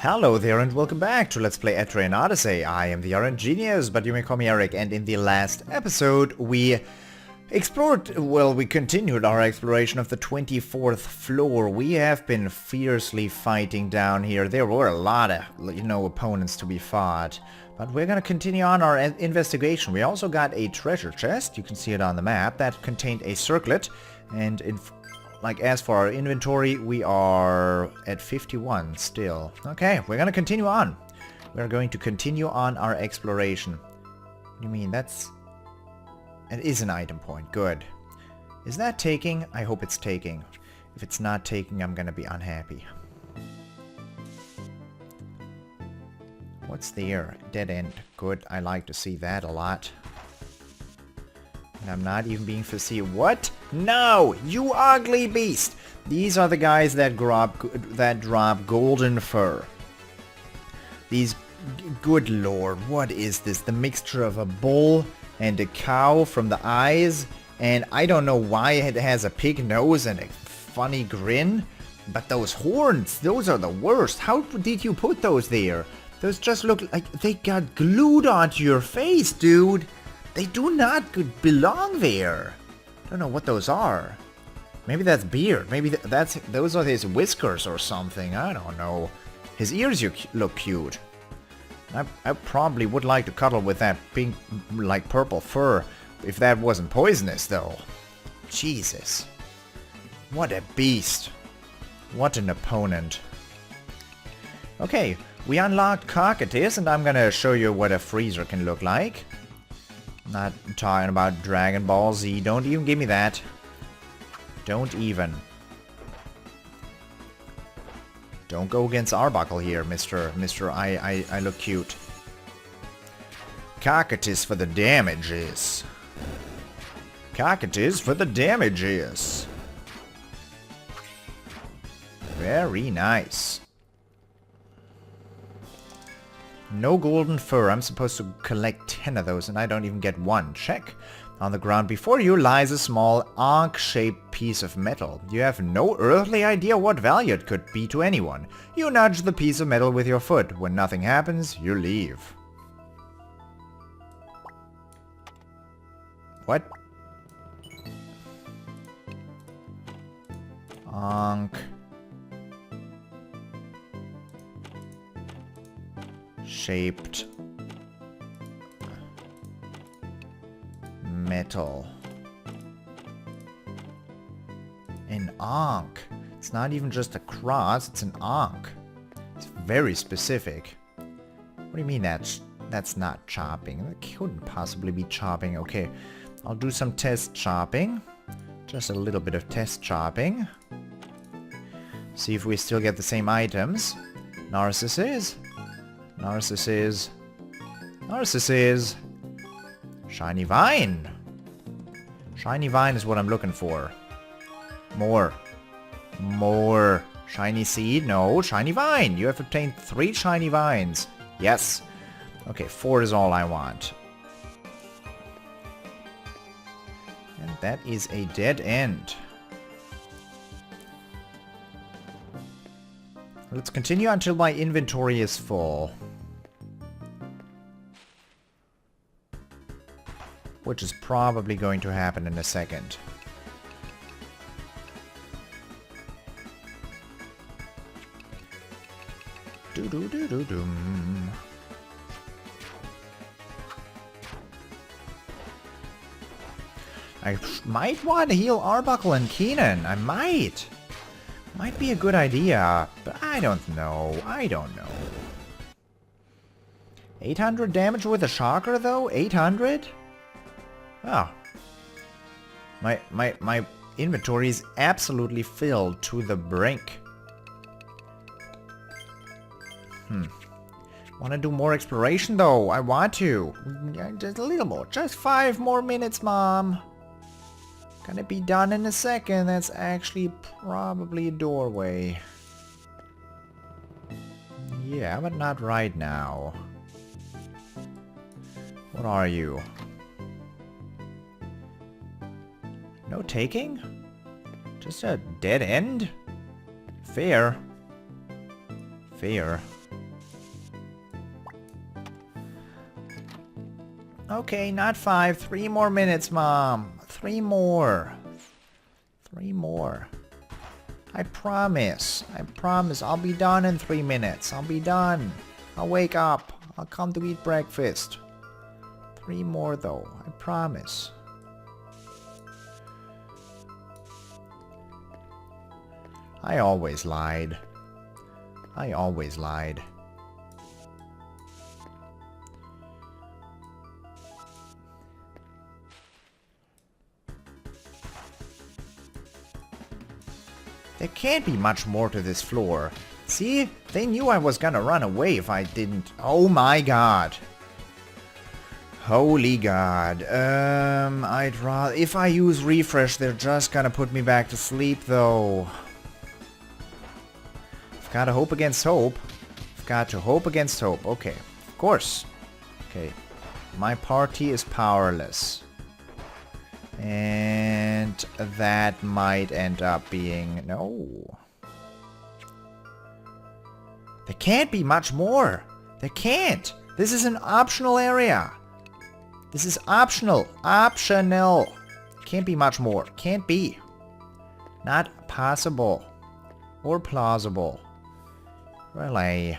Hello there and welcome back to Let's Play Etrian Odyssey. I am the RNGenius, but you may call me Eric, and in the last episode we continued our exploration of the 24th floor. We have been fiercely fighting down here. There were a lot of, opponents to be fought. But we're gonna continue on our investigation. We also got a treasure chest, you can see it on the map, that contained a circlet, and as for our inventory, we are at 51 still. Okay, we're gonna continue on. We're going to continue on our exploration. What do you mean? It is an item point. Good. Is that taking? I hope it's taking. If it's not taking, I'm gonna be unhappy. What's there? Dead end. Good. I like to see that a lot. And I'm not even being facetious. What? No! You ugly beast! These are the guys that drop golden fur. These... Good lord, what is this? The mixture of a bull and a cow from the eyes, and I don't know why it has a pig nose and a funny grin, but those horns, those are the worst. How did you put those there? Those just look like they got glued onto your face, dude. They do not belong there. I don't know what those are. Maybe that's beard. Maybe those are his whiskers or something. I don't know. His ears look cute. I probably would like to cuddle with that pink, purple fur if that wasn't poisonous, though. Jesus. What a beast. What an opponent. Okay, we unlocked comerades, and I'm gonna show you what a freezer can look like. Not talking about Dragon Ball Z. Don't even give me that. Don't even. Don't go against Arbuckle here, Mr. I look cute. Comerades for the damages. Comerades for the damages. Very nice. No golden fur. I'm supposed to collect 10 of those and I don't even get one. Check. On the ground before you lies a small arc-shaped piece of metal. You have no earthly idea what value it could be to anyone. You nudge the piece of metal with your foot. When nothing happens, you leave. What? Shaped metal. An ankh. It's not even just a cross, it's an ankh. It's very specific. What do you mean that's not chopping? That couldn't possibly be chopping. Okay, I'll do some test chopping. Just a little bit of test chopping. See if we still get the same items. Narcissus. Narcissus. Narcissus. Shiny vine. Shiny vine is what I'm looking for. More. More. Shiny seed? No. Shiny vine. You have obtained 3 shiny vines. Yes. Okay, 4 is all I want. And that is a dead end. Let's continue until my inventory is full. Which is probably going to happen in a second. Do-do-do-do-dum. I might want to heal Arbuckle and Keenan. I might. Might be a good idea, but I don't know. I don't know. 800 damage with a shocker, though? 800? Oh. My inventory is absolutely filled to the brink. Want to do more exploration, though? I want to. Just a little more. Just 5 more minutes, Mom. Gonna be done in a second. That's actually probably a doorway. Yeah, but not right now. What are you? No taking? Just a dead end? Fair. Fair. Okay, not 5. 3 more minutes, Mom. 3 more. 3 more. I promise. I promise. I'll be done in 3 minutes. I'll be done. I'll wake up. I'll come to eat breakfast. 3 more though. I promise. I always lied. I always lied. There can't be much more to this floor. See? They knew I was gonna run away if I didn't. Oh my god. Holy god. I'd rather... If I use refresh, they're just gonna put me back to sleep, though. I've gotta hope against hope. I've got to hope against hope. Okay. Of course. Okay. My party is powerless. And that might end up being... No. There can't be much more. There can't. This is an optional area. This is optional. Optional. Can't be much more. Can't be. Not possible. Or plausible. Really.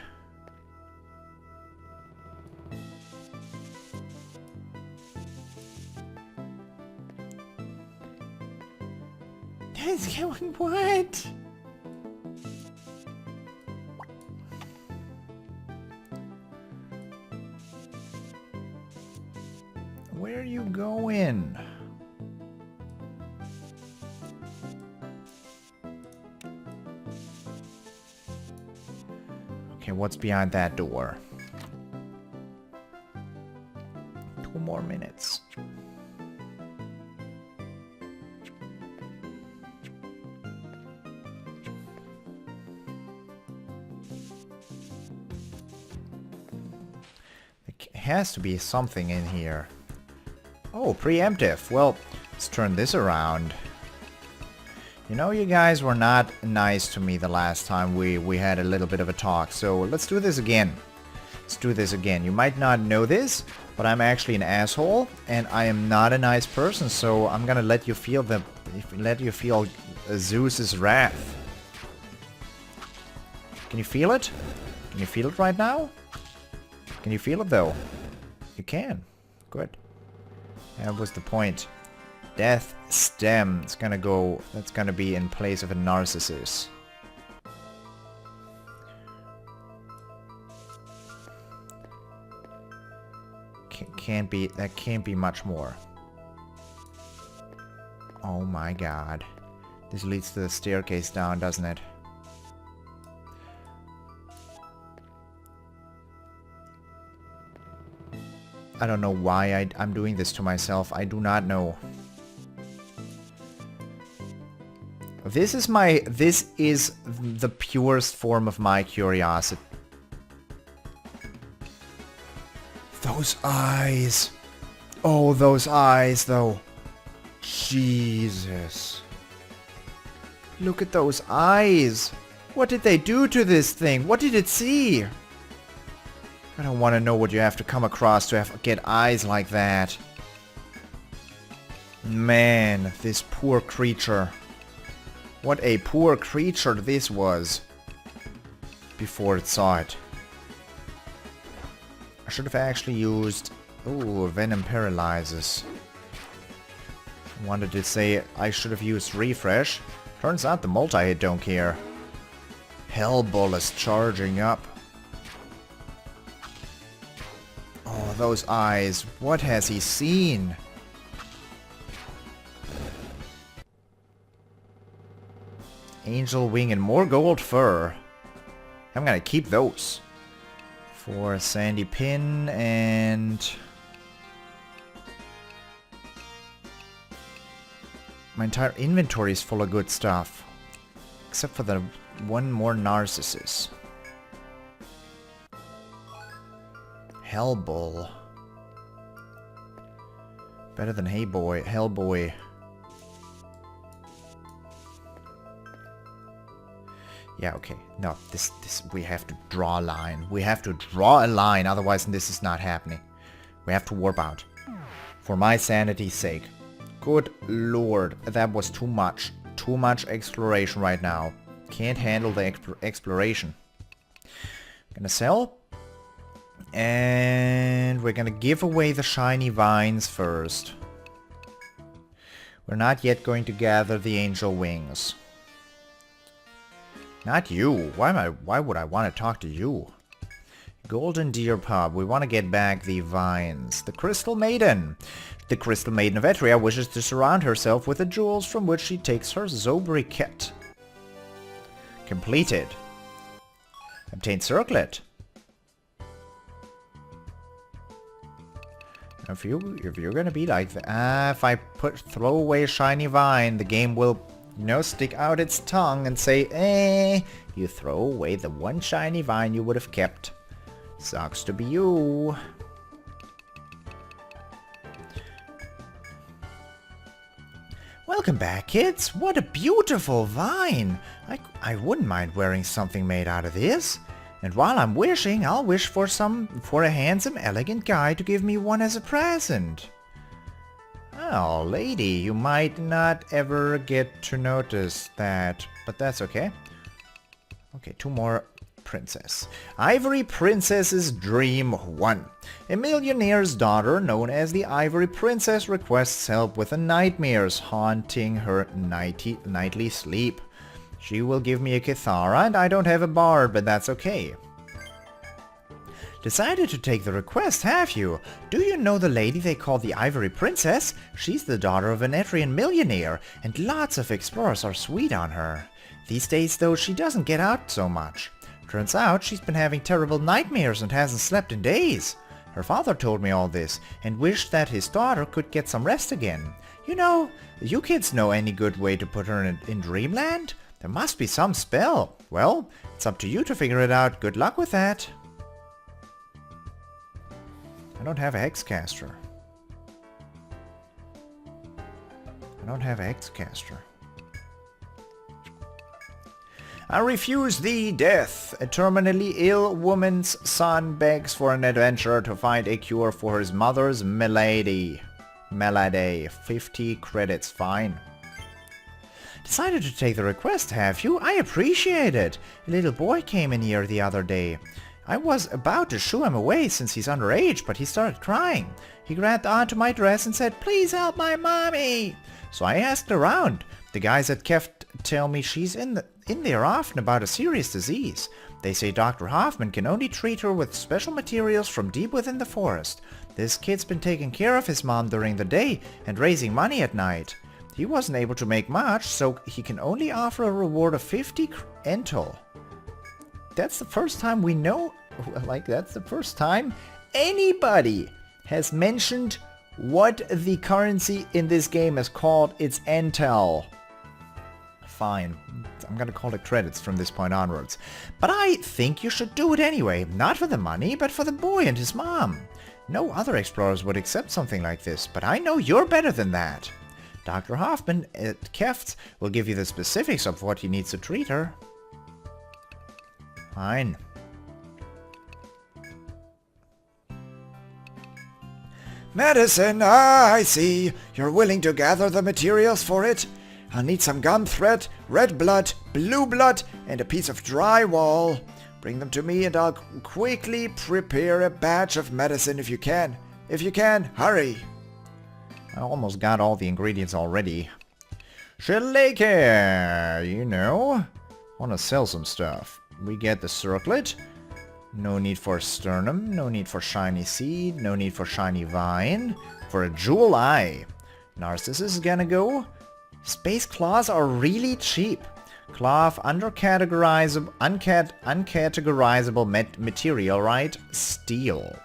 That's going what? Where are you going? Okay, what's behind that door? 2 more minutes. There has to be something in here. Oh, preemptive. Well, let's turn this around. You know, you guys were not nice to me the last time we had a little bit of a talk, so let's do this again. Let's do this again. You might not know this, but I'm actually an asshole, and I am not a nice person, so I'm gonna let you feel Zeus's wrath. Can you feel it? Can you feel it right now? Can you feel it though? You can. Good. That was the point. Death stem. It's gonna go... That's gonna be in place of a narcissus. Can't be... That can't be much more. Oh my god. This leads to the staircase down, doesn't it? I don't know why I'm doing this to myself. I do not know. This is the purest form of my curiosity. Those eyes. Oh, those eyes, though. Jesus. Look at those eyes. What did they do to this thing? What did it see? I don't want to know what you have to come across to get eyes like that. Man, this poor creature. What a poor creature this was. Before it saw it. I should have actually used... Ooh, Venom Paralyzes. I wanted to say I should have used Refresh. Turns out the multi-hit don't care. Hellbull is charging up. Oh, those eyes. What has he seen? Angel wing and more gold fur. I'm gonna keep those. For a sandy pin and... My entire inventory is full of good stuff. Except for the one more Narcissus. Hellbull. Better than Hellboy. Yeah, okay. No, this we have to draw a line. We have to draw a line, otherwise this is not happening. We have to warp out. For my sanity's sake. Good lord, that was too much. Too much exploration right now. Can't handle the exploration. Gonna sell. And we're gonna give away the shiny vines first. We're not yet going to gather the angel wings. Not you. Why would I want to talk to you? Golden Deer Pub. We want to get back the vines. The Crystal Maiden. The Crystal Maiden of Etria wishes to surround herself with the jewels from which she takes her sobriquet. Completed. Obtain circlet. If you're gonna be like that, if I throw away a shiny vine, the game will, stick out its tongue and say, you throw away the one shiny vine you would have kept. Sucks to be you. Welcome back, kids. What a beautiful vine. I wouldn't mind wearing something made out of this. And while I'm wishing, I'll wish for a handsome, elegant guy to give me one as a present. Oh, lady, you might not ever get to notice that, but that's okay. Okay, 2 more. Princess. Ivory Princess's Dream 1. A millionaire's daughter, known as the Ivory Princess, requests help with the nightmares haunting her nightly sleep. She will give me a Kithara, and I don't have a bard, but that's okay. Decided to take the request, have you? Do you know the lady they call the Ivory Princess? She's the daughter of an Etrian millionaire, and lots of explorers are sweet on her. These days, though, she doesn't get out so much. Turns out she's been having terrible nightmares and hasn't slept in days. Her father told me all this, and wished that his daughter could get some rest again. You kids know any good way to put her in Dreamland? There must be some spell. Well, it's up to you to figure it out. Good luck with that. I don't have a Hexcaster. I refuse thee, death. A terminally ill woman's son begs for an adventurer to find a cure for his mother's malady. 50 credits, fine. Decided to take the request, have you? I appreciate it. A little boy came in here the other day. I was about to shoo him away since he's underage, but he started crying. He grabbed onto my dress and said, "Please help my mommy." So I asked around. The guys at Keft tell me she's in there often about a serious disease. They say Dr. Hoffman can only treat her with special materials from deep within the forest. This kid's been taking care of his mom during the day and raising money at night. He wasn't able to make much, so he can only offer a reward of 50 ental. That's the first time we know, that's the first time anybody has mentioned what the currency in this game is called. It's ental. Fine. I'm gonna call it credits from this point onwards. But I think you should do it anyway. Not for the money, but for the boy and his mom. No other explorers would accept something like this, but I know you're better than that. Dr. Hoffman at Keft will give you the specifics of what he needs to treat her. Fine. Medicine, I see. You're willing to gather the materials for it. I'll need some gum thread, red blood, blue blood, and a piece of drywall. Bring them to me and I'll quickly prepare a batch of medicine if you can. If you can, hurry. I almost got all the ingredients already. Shalake, wanna sell some stuff. We get the circlet. No need for sternum, no need for shiny seed, no need for shiny vine. For a jewel eye. Narcissus is gonna go. Space claws are really cheap. Cloth uncategorizable material, right? Steel.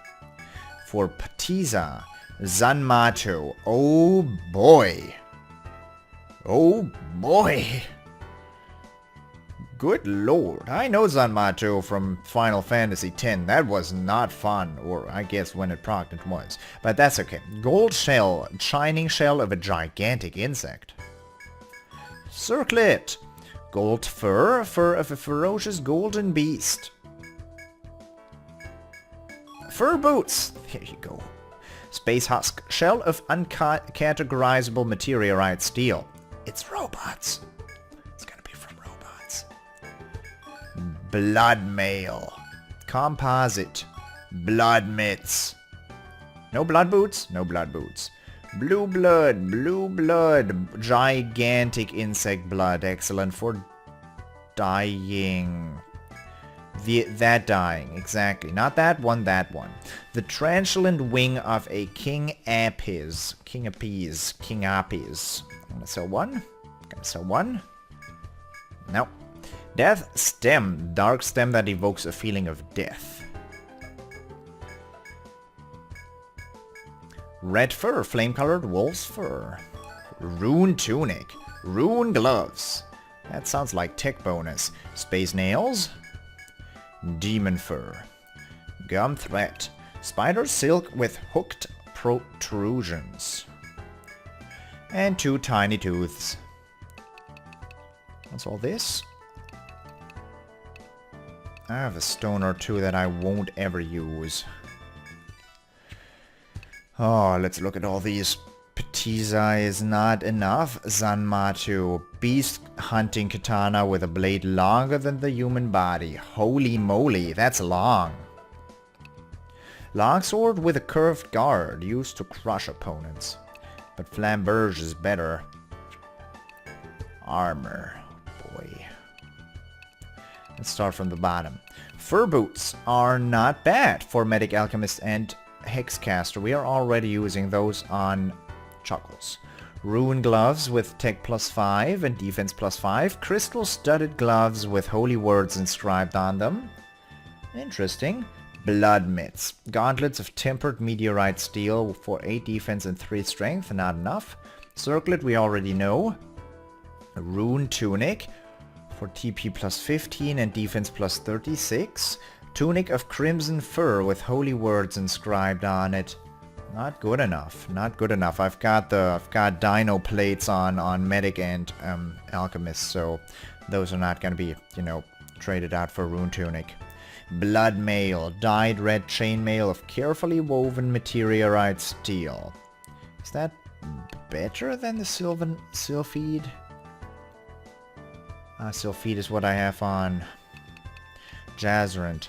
For Patiza, Zanmato. Oh boy. Oh boy. Good lord. I know Zanmato from Final Fantasy X. That was not fun. Or I guess when it procced it was. But that's okay. Gold shell. Shining shell of a gigantic insect. Circlet. Gold fur. Fur of a ferocious golden beast. Fur boots. There you go. Space husk. Shell of uncategorizable meteorite steel. It's robots. It's gonna be from robots. Blood mail. Composite. Blood mitts. No blood boots? No blood boots. Blue blood. Blue blood. Gigantic insect blood. Excellent for dying. That dying, exactly. Not that one, that one. The translucent wing of a King Apis. King Apis. King Apis. I'm gonna sell one. Gonna sell one. No. Death Stem. Dark stem that evokes a feeling of death. Red fur. Flame-colored wolf's fur. Rune tunic. Rune gloves. That sounds like tech bonus. Space nails. Demon fur. Gum thread. Spider silk with hooked protrusions. And 2 tiny tooths. What's all this? I have a stone or 2 that I won't ever use. Oh, let's look at all these. Petiza is not enough. Zanmatu. Beast hunting katana with a blade longer than the human body. Holy moly, that's long. Longsword with a curved guard used to crush opponents. But flamberge is better. Armor. Boy. Let's start from the bottom. Fur boots are not bad for Medic Alchemist and Hexcaster. We are already using those on Chuckles. Rune gloves with tech +5 and defense +5. Crystal studded gloves with holy words inscribed on them. Interesting. Blood mitts. Gauntlets of tempered meteorite steel for 8 defense and 3 strength. Not enough. Circlet we already know. Rune tunic for TP +15 and defense +36. Tunic of crimson fur with holy words inscribed on it. Not good enough. Not good enough. I've got dino plates on Medic and Alchemist, so those are not gonna be, you know, traded out for Rune Tunic. Blood mail. Dyed red chainmail of carefully woven meteorite steel. Is that better than the Sylphid? Sylphid is what I have on. Jazzerant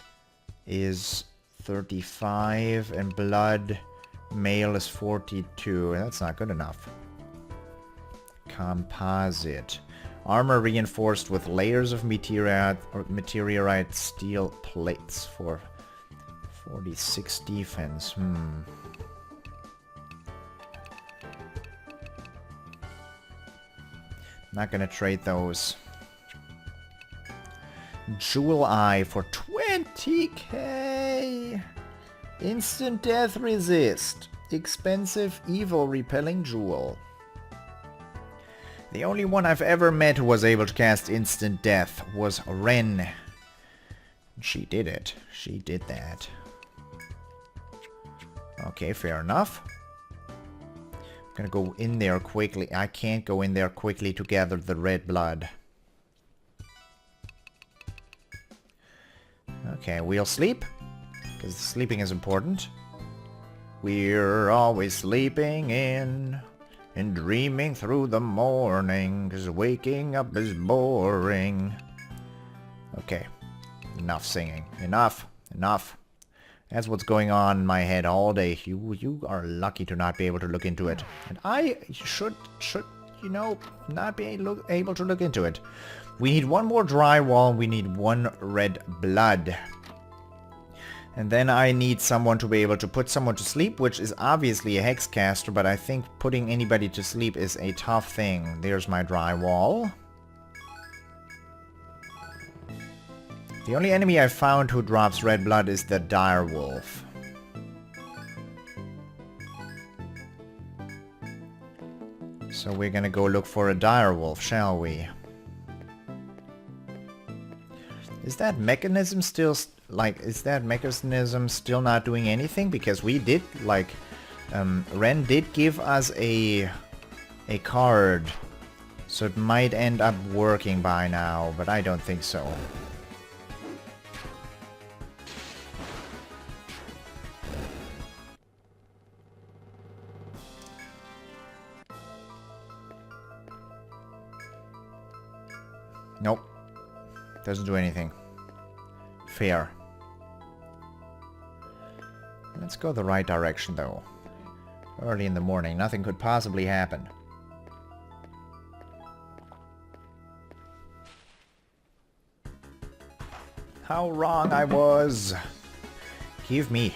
is 35 and blood mail is 42. That's not good enough. Composite. Armor reinforced with layers of meteorite steel plates for 46 defense. Not gonna trade those. Jewel Eye for 20k. Instant death resist. Expensive evil repelling jewel. The only one I've ever met who was able to cast instant death was Ren. She did it. She did that. Okay, fair enough. I'm gonna go in there quickly. I can't go in there quickly to gather the red blood. Okay, we'll sleep. Because sleeping is important. We're always sleeping in and dreaming through the morning, 'cause waking up is boring. Okay, enough singing. Enough. Enough. That's what's going on in my head all day. You are lucky to not be able to look into it. And I should you know, not be able to look into it. We need one more drywall and we need 1 red blood. And then I need someone to be able to put someone to sleep, which is obviously a hexcaster, but I think putting anybody to sleep is a tough thing. There's my drywall. The only enemy I've found who drops red blood is the direwolf. So we're gonna go look for a direwolf, shall we? Is that mechanism still... is that mechanism still not doing anything? Because we did, Ren did give us a card. So it might end up working by now, but I don't think so. Nope. Doesn't do anything. Fair. Let's go the right direction, though. Early in the morning. Nothing could possibly happen. How wrong I was. Give me.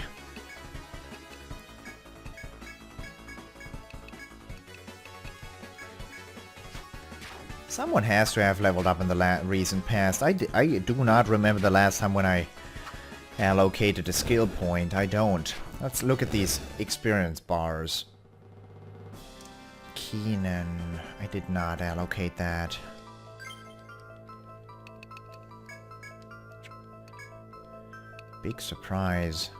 Someone has to have leveled up in the recent past. I do not remember the last time when I allocated a skill point. I don't. Let's look at these experience bars. Keenan. I did not allocate that. Big surprise.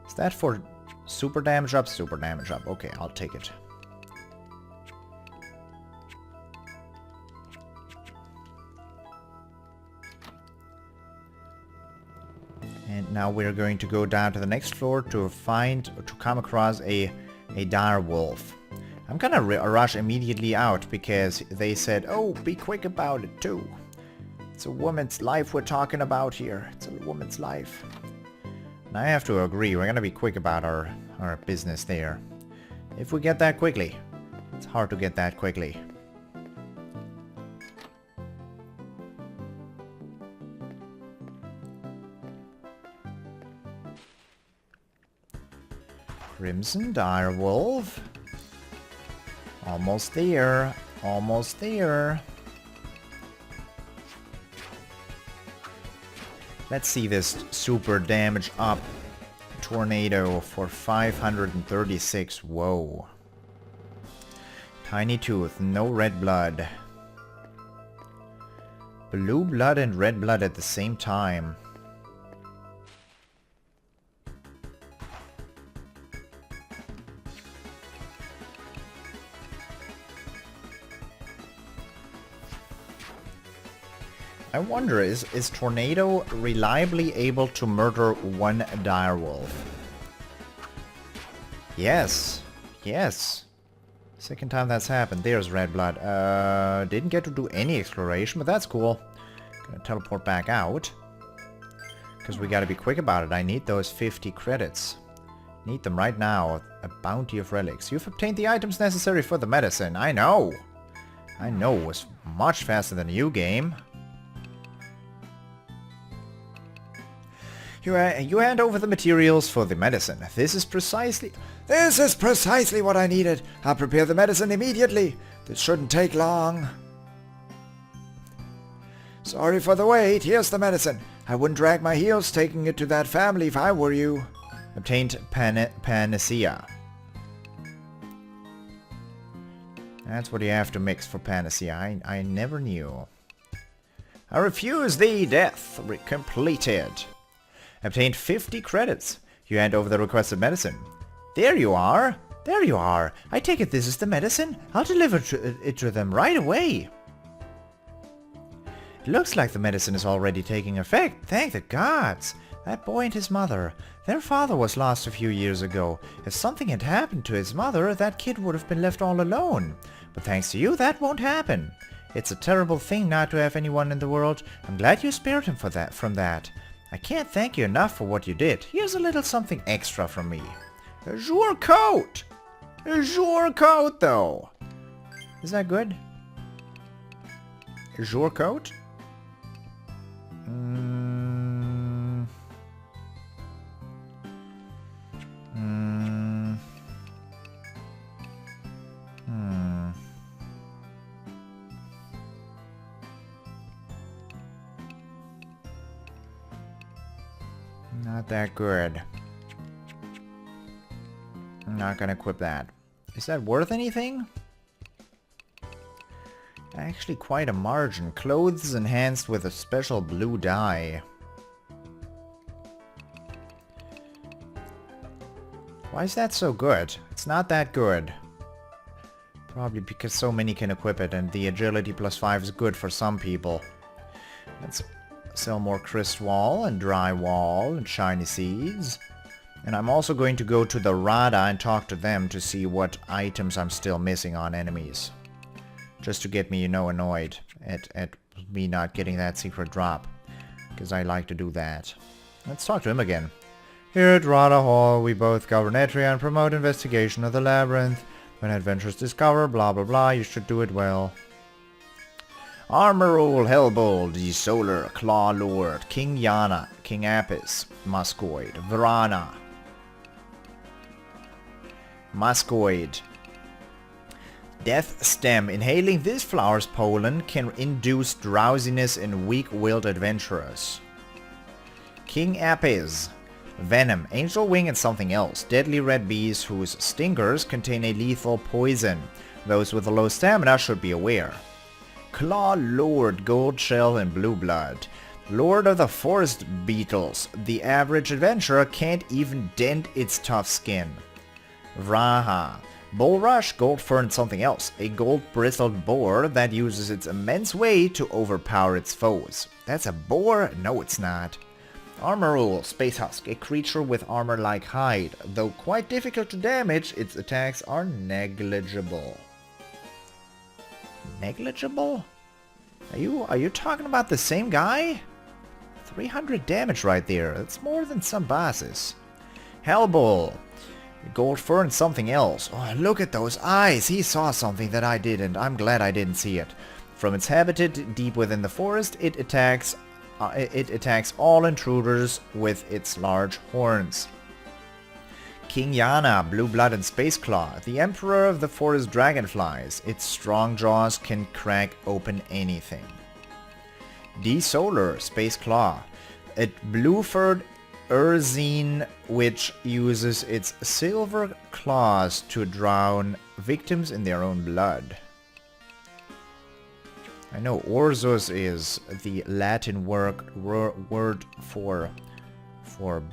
Is that for super damage up? Super damage up. Okay, I'll take it. And now we're going to go down to the next floor to come across a dire wolf. I'm gonna rush immediately out because they said, oh, be quick about it too. It's a woman's life we're talking about here. It's a woman's life. And I have to agree, we're gonna be quick about our business there. If we get that quickly. It's hard to get that quickly. Crimson Direwolf. Almost there. Almost there. Let's see this super damage up tornado for 536. Whoa. Tiny tooth. No red blood. Blue blood and red blood at the same time. I wonder, is Tornado reliably able to murder one direwolf? Yes. Yes. Second time that's happened. There's red blood. Didn't get to do any exploration, but that's cool. Gonna teleport back out. Because we gotta be quick about it. I need those 50 credits. Need them right now. A bounty of relics. You've obtained the items necessary for the medicine. I know. I know. It was much faster than you, game. You hand over the materials for the medicine. This is precisely what I needed. I'll prepare the medicine immediately. This shouldn't take long. Sorry for the wait. Here's the medicine. I wouldn't drag my heels taking it to that family if I were you. Obtained panacea. That's what you have to mix for panacea. I never knew. I refuse thee, death. Completed. Obtained 50 credits. You hand over the requested medicine. There you are. There you are. I take it this is the medicine. I'll deliver it to them right away. It looks like the medicine is already taking effect. Thank the gods. That boy and his mother. Their father was lost a few years ago. If something had happened to his mother, that kid would have been left all alone. But thanks to you, that won't happen. It's a terrible thing not to have anyone in the world. I'm glad you spared him from that. I can't thank you enough for what you did. Here's a little something extra from me. A jour coat! A jour coat, though! Is that good? A jour coat? Not that good. I'm not gonna equip that. Is that worth anything? Actually quite a margin. Clothes enhanced with a special blue dye. Why is that so good? It's not that good. Probably because so many can equip it and the agility +5 is good for some people. Let's sell more crystwall and drywall and shiny seeds. And I'm also going to go to the Rada and talk to them to see what items I'm still missing on enemies. Just to get me, you know, annoyed at me not getting that secret drop. Because I like to do that. Let's talk to him again. Here at Rada Hall, we both govern Etrian and promote investigation of the labyrinth. When adventurers discover blah blah blah, you should do it well. Armorul, Hellbold, the Solar, Claw Lord, King Yana, King Apis, Muscoid, Vrana. Muscoid. Death Stem. Inhaling this flower's pollen can induce drowsiness in weak-willed adventurers. King Apis. Venom. Angel Wing and something else. Deadly red bees whose stingers contain a lethal poison. Those with a low stamina should be aware. Claw Lord. Gold Shell and Blue Blood. Lord of the Forest Beetles. The average adventurer can't even dent its tough skin. Vraha. Bull Rush, Gold Fur and something else. A gold-bristled boar that uses its immense weight to overpower its foes. That's a boar? No, it's not. Armorul, Space Husk. A creature with armor-like hide. Though quite difficult to damage, its attacks are negligible. Negligible? Are you talking about the same guy? 300 damage right there. That's more than some bosses. Hellbull. Gold fur and something else. Oh, look at those eyes. He saw something that I didn't. I'm glad I didn't see it. From its habitat deep within the forest, it attacks all intruders with its large horns. King Yana, Blue Blood and Space Claw. The Emperor of the Forest Dragonflies. Its strong jaws can crack open anything. D-Solar, Space Claw. A blue-furred Urzine which uses its silver claws to drown victims in their own blood. I know Ursus is the Latin word for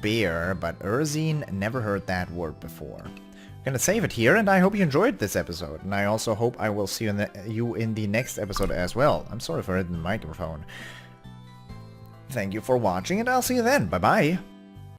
bear, but Urzine, never heard that word before. I'm gonna save it here, and I hope you enjoyed this episode, and I also hope I will see you in the next episode as well. I'm sorry for hitting the microphone. Thank you for watching, and I'll see you then. Bye bye.